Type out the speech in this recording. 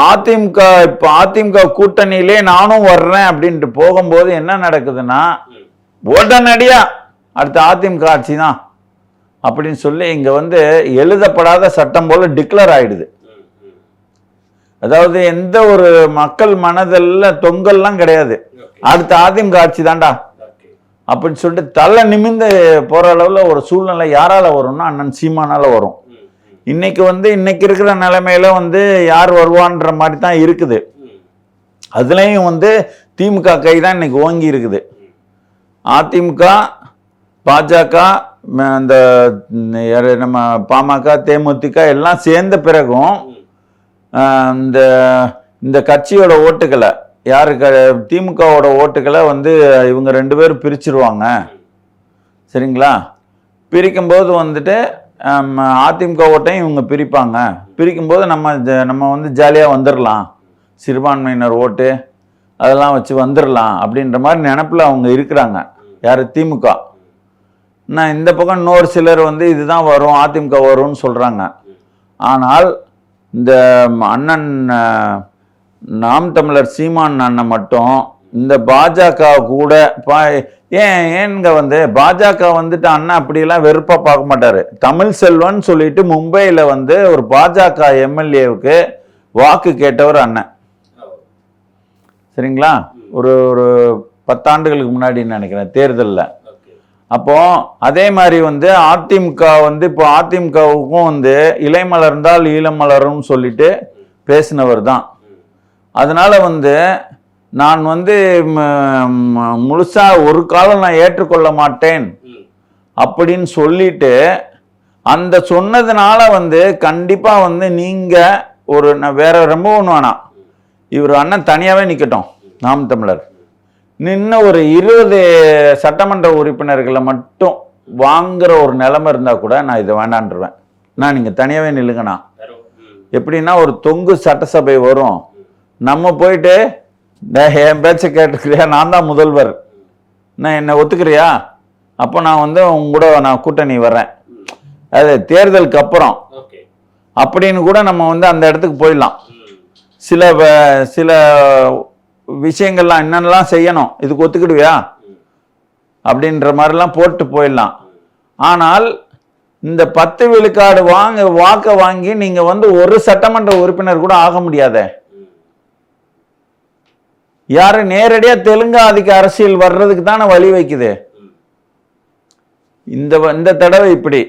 அதிமுக இப்ப அதிமுக கூட்டணியிலே நானும் வர்றேன் அப்படின்ட்டு போகும்போது என்ன நடக்குதுன்னா உடனடியா அடுத்த அதிமுக ஆட்சி தான் அப்படின்னு சொல்லி இங்க வந்து எழுதப்படாத சட்டம் போல டிக்ளேர் ஆயிடுது. அதாவது எந்த ஒரு மக்கள் மனதில் தொங்கல்லாம் கிடையாது, அடுத்த அதிமுக ஆட்சி தான்டா அப்படின்னு சொல்லிட்டு தலை நிமிந்து போற அளவுல ஒரு சூழ்நிலை யாரால வரும்னா அண்ணன் சீமானால வரும். இன்னைக்கு இருக்கிற நிலைமையில யார் வருவான்ற மாதிரி தான் இருக்குது. அதுலயும் திமுக கை தான் இன்னைக்கு ஓங்கி இருக்குது. அதிமுக, பாஜக, இந்த நம்ம பாமக, தேமுதிக எல்லாம் சேர்ந்த பிறகும் இந்த கட்சியோட ஓட்டுகளை யாருக்கு திமுகவோட ஓட்டுகளை இவங்க 2 பேரும் பிரிச்சிருவாங்க. சரிங்களா? பிரிக்கும்போது அதிமுக ஓட்டையும் இவங்க பிரிப்பாங்க. பிரிக்கும்போது நம்ம ஜாலியாக வந்துடலாம், சிறுபான்மையினர் ஓட்டு அதெல்லாம் வச்சு வந்துடலாம் அப்படின்ற மாதிரி நினப்பில் அவங்க இருக்கிறாங்க. யார்? திமுக. நான் இந்த பக்கம் இன்னொரு சிலர் இதுதான் வரும், அதிமுக வரும்னு சொல்கிறாங்க. ஆனால் இந்த அண்ணன் நாம் தமிழர் சீமான் அண்ணன் மட்டும் இந்த பாஜக கூட ஏங்க பாஜக அண்ணா அப்படியெல்லாம் வெறுப்பா பார்க்க மாட்டாரு. தமிழ் செல்வன் சொல்லிட்டு மும்பையில ஒரு பாஜக எம்எல்ஏவுக்கு வாக்கு கேட்டவர் அண்ணன். சரிங்களா? ஒரு 10 ஆண்டுகளுக்கு முன்னாடி நினைக்கிறேன் தேர்தலில். அப்போ அதே மாதிரி அதிமுக இப்போ அதிமுகவுக்கும் இலை மலர்ந்தால் ஈழம் மலரும் சொல்லிட்டு பேசினவர் தான். அதனால நான் முழுசா ஒரு காலம் நான் ஏற்றுக்கொள்ள மாட்டேன் அப்படின்னு சொல்லிட்டு அந்த சொன்னதுனால கண்டிப்பா நீங்க வேற ரொம்ப ஒன்று வேணாம், இவர் அண்ணன் தனியாவே நிக்கட்டும், நாம் தமிழர் நின்று ஒரு 20 சட்டமன்ற உறுப்பினர்களை மட்டும் வாங்குற ஒரு நிலைமை இருந்தா கூட நான் இதை வேண்டான்றுவேன். நான் நீங்க தனியாவே நில்லுங்கண்ணா. எப்படின்னா ஒரு தொங்கு சட்டசபை வரும், நம்ம போயிட்டு என் பேச்சை கேட்டுக்கிறியா, நான் தான் முதல்வர், நான் என்னை ஒத்துக்கிறியா, அப்போ நான் உங்க கூட நான் கூட்டணி வர்றேன், அது தேர்தலுக்கு அப்புறம் அப்படின்னு கூட நம்ம அந்த இடத்துக்கு போயிடலாம். சில விஷயங்கள்லாம் என்னென்னலாம் செய்யணும், இதுக்கு ஒத்துக்கிடுவியா அப்படின்ற மாதிரிலாம் போட்டு போயிடலாம். ஆனால் இந்த 10 விழுக்காடு வாக்க வாங்கி நீங்க ஒரு சட்டமன்ற உறுப்பினர் கூட ஆக முடியாதே. யாரு நேரடியா தெலுங்கு ஆதிக்க அரசியல் வர்றதுக்கு தானே வழி வைக்குது. இந்த தடவை இப்படி